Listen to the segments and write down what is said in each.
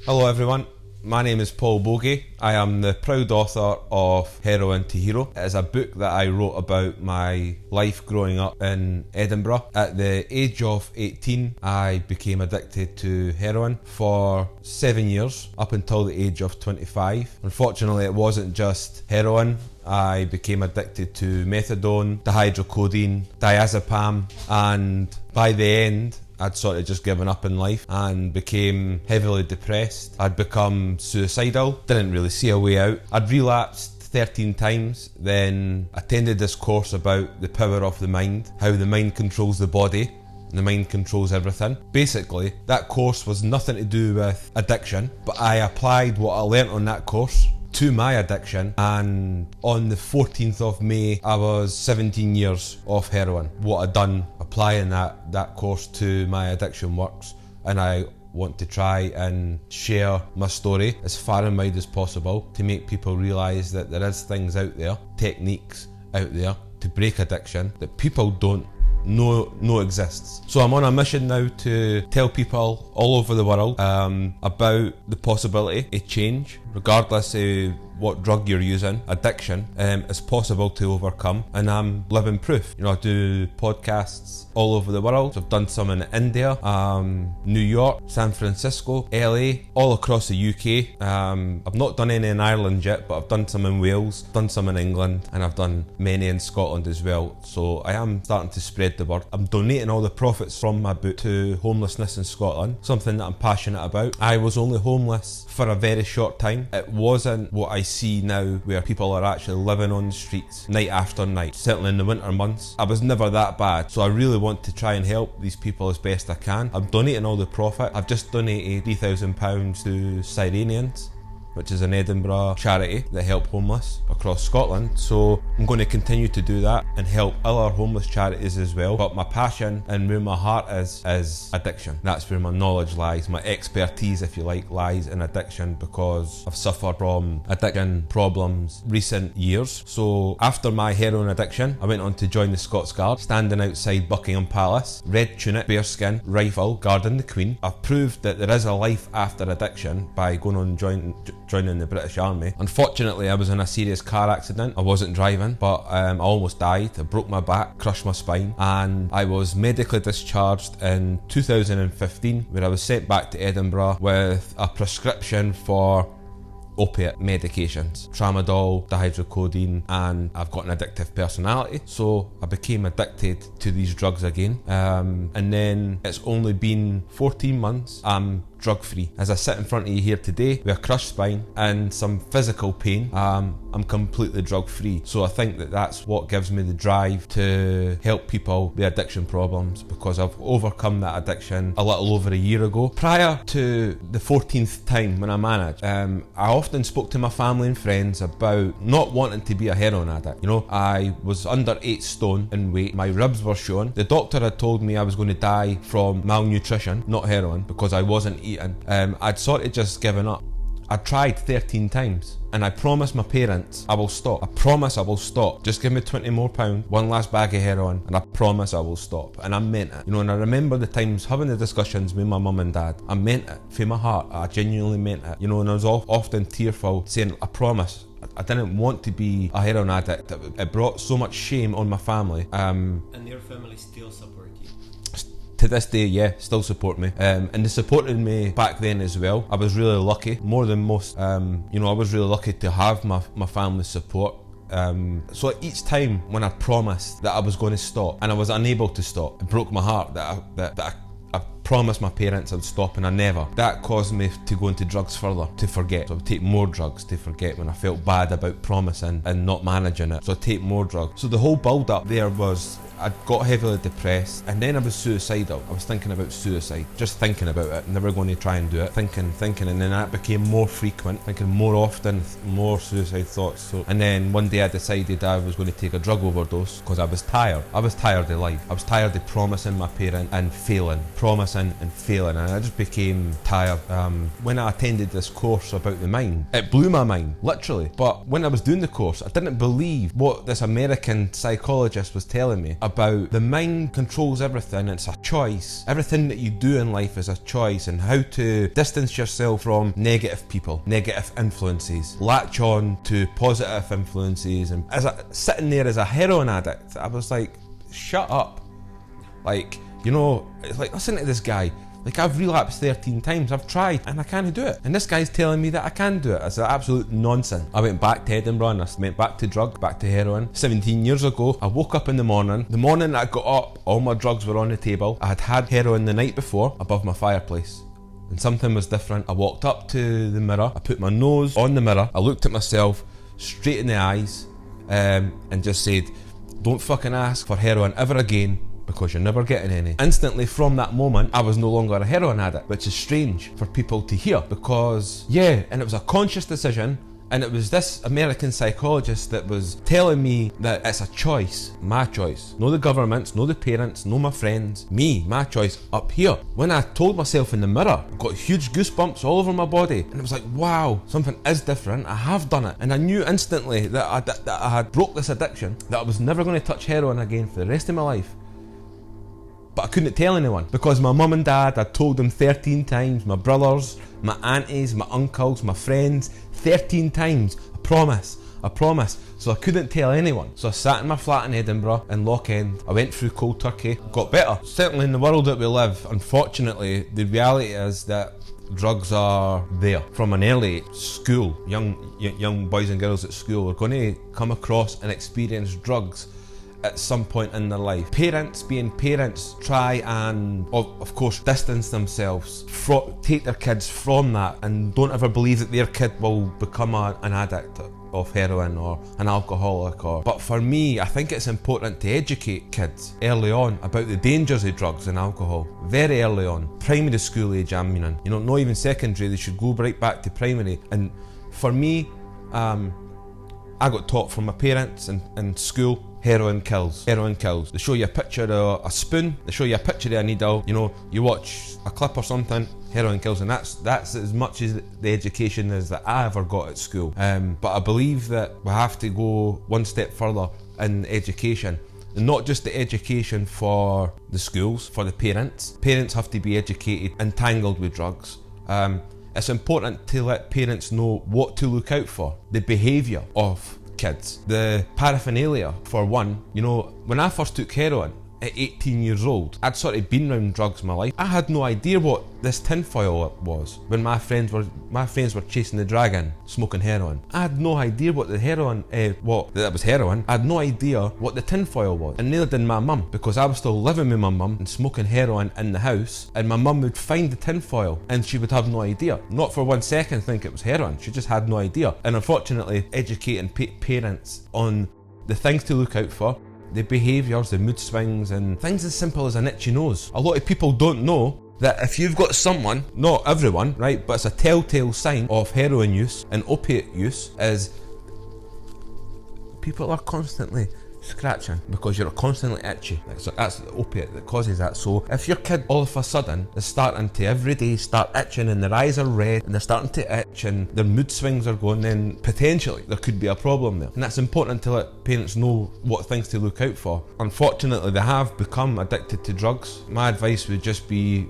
Hello everyone, my name is Paul Boggie. I am the proud author of HEROIN to HERO. It is a book that I wrote about my life growing up in Edinburgh. At the age of 18, I became addicted to heroin for 7 years, up until the age of 25. Unfortunately, it wasn't just heroin. I became addicted to methadone, dihydrocodeine, diazepam, and by the end, I'd sort of just given up in life and became heavily depressed. I'd become suicidal, didn't really see a way out. I'd relapsed 13 times, then attended this course about the power of the mind, how the mind controls the body, and the mind controls everything. Basically, that course was nothing to do with addiction, but I applied what I learnt on that course to my addiction, and on the 14th of May I was 17 years off heroin. What I'd done applying that course to my addiction works, and I want to try and share my story as far and wide as possible to make people realise that there is things out there, techniques out there to break addiction that people don't know exists. So I'm on a mission now to tell people all over the world about the possibility of change, regardless of what drug you're using. Addiction is possible to overcome, and I'm living proof. I do podcasts all over the world. I've done some in India, New York, San Francisco, LA, all across the UK. I've not done any in Ireland yet, but I've done some in Wales, done some in England, and I've done many in Scotland as well. So I am starting to spread the word. I'm donating all the profits from my book to homelessness in Scotland, something that I'm passionate about. I was only homeless for a very short time. It wasn't what I see now, where people are actually living on the streets night after night, certainly in the winter months. I was never that bad, so I really want to try and help these people as best I can. I'm donating all the profit. I've just donated £3,000 to Sirenians, which is an Edinburgh charity that help homeless across Scotland. So I'm going to continue to do that and help other homeless charities as well. But my passion and where my heart is addiction. That's where my knowledge lies, my expertise, if you like, lies in addiction, because I've suffered from addiction problems recent years. So after my heroin addiction, I went on to join the Scots Guard, standing outside Buckingham Palace, red tunic, bearskin, rifle, guarding the Queen. I've proved that there is a life after addiction by going on joining the British Army. Unfortunately, I was in a serious car accident. I wasn't driving, but I almost died. I broke my back, crushed my spine, and I was medically discharged in 2015, where I was sent back to Edinburgh with a prescription for opiate medications, tramadol, dihydrocodeine, and I've got an addictive personality, so I became addicted to these drugs again. And then it's only been 14 months. I'm drug-free. As I sit in front of you here today with a crushed spine and some physical pain, I'm completely drug-free. So I think that that's what gives me the drive to help people with addiction problems, because I've overcome that addiction a little over a year ago. Prior to the 14th time when I managed, I often spoke to my family and friends about not wanting to be a heroin addict. I was under 8 stone in weight, my ribs were showing. The doctor had told me I was going to die from malnutrition, not heroin, because I wasn't eating. I'd sort of just given up. I tried 13 times, and I promised my parents I will stop. I promise I will stop. Just give me £20 more, one last bag of heroin, and I promise I will stop. And I meant it. And I remember the times having the discussions with my mum and dad. I meant it from my heart. I genuinely meant it. And I was often tearful, saying, I promise. I didn't want to be a heroin addict. It brought so much shame on my family. And your family still support you? To this day, yeah, still support me. And they supported me back then as well. I was really lucky, more than most. I was really lucky to have my family's support. So each time when I promised that I was going to stop and I was unable to stop, it broke my heart that I promised my parents I'd stop, and I never. That caused me to go into drugs further, to forget. So I would take more drugs to forget when I felt bad about promising and not managing it. So I'd take more drugs. So the whole build up there was, I got heavily depressed, and then I was suicidal. I was thinking about suicide, just thinking about it, never going to try and do it, thinking, and then that became more frequent, thinking more often, more suicide thoughts. And then one day I decided I was going to take a drug overdose, because I was tired. I was tired of life. I was tired of promising my parents and failing, promising and failing, and I just became tired. When I attended this course about the mind, it blew my mind, literally. But when I was doing the course, I didn't believe what this American psychologist was telling me about the mind controls everything. It's a choice. Everything that you do in life is a choice, and how to distance yourself from negative people, negative influences, latch on to positive influences. And sitting there as a heroin addict, I was like, shut up. Like, you know, it's like, listen to this guy. Like, I've relapsed 13 times, I've tried, and I can't do it. And this guy's telling me that I can do it. It's absolute nonsense. I went back to Edinburgh and I went back to drug, back to heroin. 17 years ago, I woke up in the morning. The morning that I got up, all my drugs were on the table. I had heroin the night before above my fireplace. And something was different. I walked up to the mirror, I put my nose on the mirror, I looked at myself straight in the eyes, and just said, don't fucking ask for heroin ever again, because you're never getting any. Instantly from that moment, I was no longer a heroin addict, which is strange for people to hear, because and it was a conscious decision, and it was this American psychologist that was telling me that it's a choice, my choice. No the government's, no the parents, no my friends, me, my choice up here. When I told myself in the mirror, I got huge goosebumps all over my body, and it was like, wow, something is different, I have done it. And I knew instantly that I had broke this addiction, that I was never going to touch heroin again for the rest of my life. But I couldn't tell anyone, because my mum and dad, I told them 13 times, my brothers, my aunties, my uncles, my friends, 13 times, I promise. So I couldn't tell anyone. So I sat in my flat in Edinburgh, in Loch End. I went through cold turkey, got better. Certainly in the world that we live, unfortunately, the reality is that drugs are there from an early age. School, young boys and girls at school are going to come across and experience drugs at some point in their life. Parents, being parents, try and, of course, distance themselves, take their kids from that, and don't ever believe that their kid will become an addict of heroin or an alcoholic. But for me, I think it's important to educate kids early on about the dangers of drugs and alcohol. Very early on, primary school age, I mean, you know, not even secondary. They should go right back to primary. And for me, I got taught from my parents in school, heroin kills. Heroin kills. They show you a picture of a spoon, they show you a picture of a needle, you know, you watch a clip or something, heroin kills, and that's as much as the education as that I ever got at school. But I believe that we have to go one step further in education. And not just the education for the schools, for the parents. Parents have to be educated, entangled with drugs. It's important to let parents know what to look out for, the behaviour of kids, the paraphernalia for one. You know, when I first took heroin at 18 years old, I'd sort of been around drugs my life. I had no idea what this tinfoil was. When my friends were chasing the dragon, smoking heroin, I had no idea what the heroin, that was heroin. I had no idea what the tinfoil was, and neither did my mum, because I was still living with my mum and smoking heroin in the house, and my mum would find the tinfoil and she would have no idea, not for 1 second think it was heroin. She just had no idea. And unfortunately, educating parents on the things to look out for, the behaviours, the mood swings, and things as simple as an itchy nose. A lot of people don't know that if you've got someone, not everyone, right, but it's a telltale sign of heroin use and opiate use, is people are constantly scratching because you're constantly itchy. So that's the opiate that causes that. So if your kid all of a sudden is starting to every day start itching, and their eyes are red and they're starting to itch and their mood swings are going, then potentially there could be a problem there. And that's important to let parents know what things to look out for. Unfortunately, they have become addicted to drugs. My advice would just be,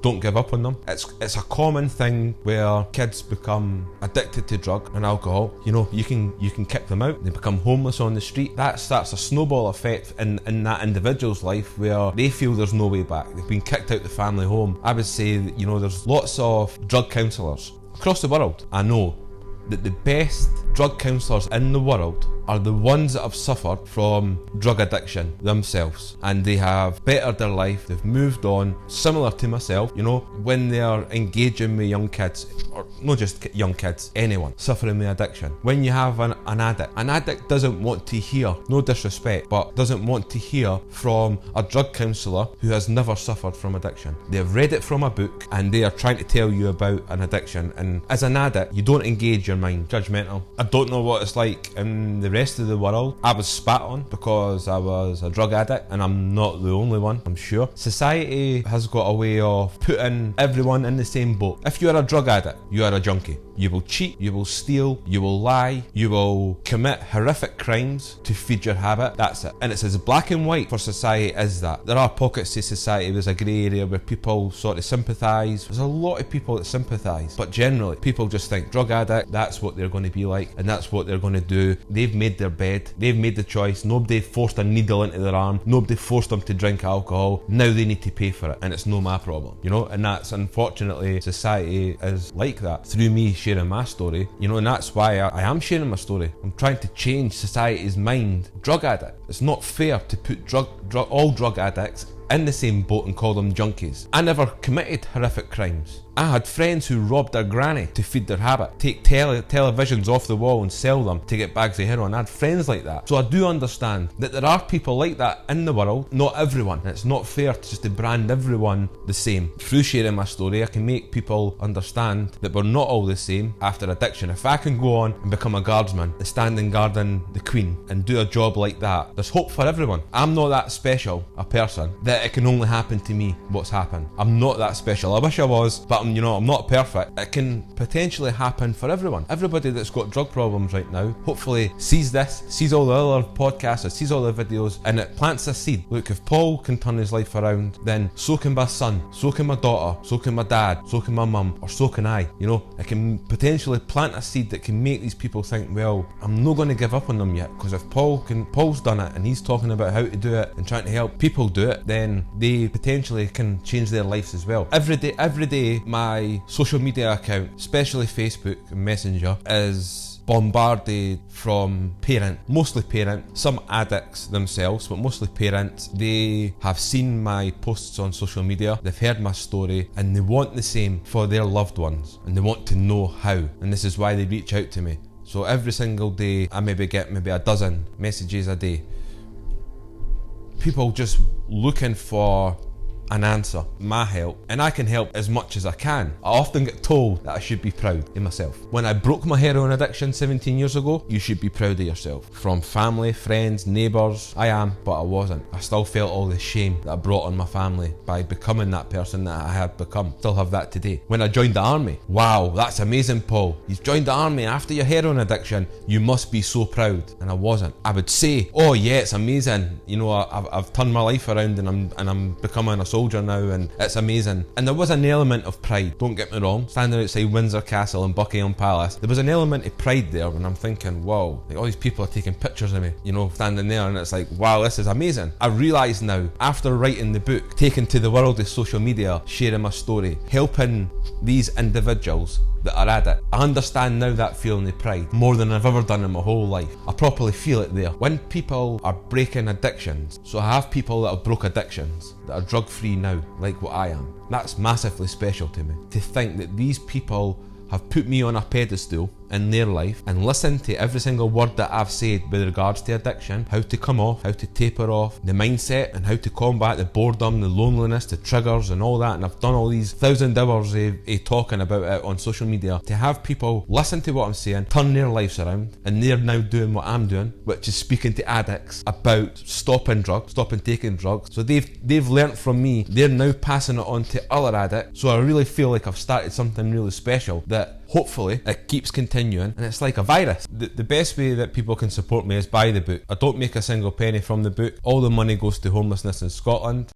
don't give up on them. It's a common thing where kids become addicted to drug and alcohol. You know, you can kick them out, they become homeless on the street. That starts a snowball effect in that individual's life where they feel there's no way back. They've been kicked out the family home. I would say that, you know, there's lots of drug counsellors across the world. I know that the best drug counsellors in the world are the ones that have suffered from drug addiction themselves, and they have bettered their life, they've moved on, similar to myself, you know, when they are engaging with young kids, or not just young kids, anyone suffering with addiction. When you have an addict doesn't want to hear, no disrespect, but doesn't want to hear from a drug counsellor who has never suffered from addiction. They've read it from a book and they are trying to tell you about an addiction, and as an addict, you don't engage your mind, judgmental. I don't know what it's like in the rest of the world. I was spat on because I was a drug addict, and I'm not the only one, I'm sure. Society has got a way of putting everyone in the same boat. If you're a drug addict, you are a junkie. you will cheat, you will steal, you will lie, you will commit horrific crimes to feed your habit. That's it. And it's as black and white for society as that. There are pockets of society, there's a grey area where people sort of sympathise. There's a lot of people that sympathise, but generally people just think drug addict, that's what they're going to be like, and that's what they're going to do. They've made their bed, they've made the choice, nobody forced a needle into their arm, nobody forced them to drink alcohol, now they need to pay for it, and it's no my problem, you know. And that's, unfortunately, society is like that. Through me sharing my story, you know, and that's why I am sharing my story. I'm trying to change society's mind. Drug addict, it's not fair to put all drug addicts in the same boat and call them junkies. I never committed horrific crimes. I had friends who robbed their granny to feed their habit, take televisions off the wall and sell them to get bags of heroin. I had friends like that. So I do understand that there are people like that in the world, not everyone. And it's not fair just to brand everyone the same. Through sharing my story, I can make people understand that we're not all the same after addiction. If I can go on and become a guardsman and stand and guarding the Queen and do a job like that, there's hope for everyone. I'm not that special a person that it can only happen to me what's happened. I'm not that special. I wish I was, but I'm not perfect. It can potentially happen for everyone. Everybody that's got drug problems right now hopefully sees this, sees all the other podcasts, sees all the videos, and it plants a seed. Look, if Paul can turn his life around, then so can my son, so can my daughter, so can my dad, so can my mum, or so can I. You know, it can potentially plant a seed that can make these people think, well, I'm not going to give up on them yet, because if Paul's done it and he's talking about how to do it and trying to help people do it, then they potentially can change their lives as well. Every day, my social media account, especially Facebook and Messenger, is bombarded from mostly parents, some addicts themselves, but mostly parents. They have seen my posts on social media, they've heard my story, and they want the same for their loved ones, and they want to know how, and this is why they reach out to me. So every single day I get a dozen messages a day. People just looking for an answer, my help, and I can help as much as I can. I often get told that I should be proud of myself. When I broke my heroin addiction 17 years ago, you should be proud of yourself. From family, friends, neighbours, I am, but I wasn't. I still felt all the shame that I brought on my family by becoming that person that I had become. Still have that today. When I joined the army, wow, that's amazing, Paul. You've joined the army after your heroin addiction. You must be so proud. And I wasn't. I would say, oh yeah, it's amazing. You know, I've turned my life around and I'm becoming a soldier now, and it's amazing. And there was an element of pride, don't get me wrong. Standing outside Windsor Castle and Buckingham Palace, there was an element of pride there when I'm thinking, wow, like all these people are taking pictures of me, you know, standing there, and it's like, wow, this is amazing. I realise now, after writing the book, taking to the world of social media, sharing my story, helping these individuals that are addicts, I understand now that feeling of pride more than I've ever done in my whole life. I properly feel it there. When people are breaking addictions, so I have people that have broke addictions that are drug free now, like what I am. That's massively special to me. To think that these people have put me on a pedestal in their life and listened to every single word that I've said with regards to addiction, how to come off, how to taper off, the mindset, and how to combat the boredom, the loneliness, the triggers and all that. And I've done all these 1,000 hours of talking about it on social media. To have people listen to what I'm saying, turn their lives around, and they're now doing what I'm doing, which is speaking to addicts about stopping drugs, stopping taking drugs. So they've learnt from me, they're now passing it on to other addicts. So I really feel like I've started something really special that hopefully it keeps continuing, and it's like a virus. The best way that people can support me is buy the book. I don't make a single penny from the book. All the money goes to homelessness in Scotland.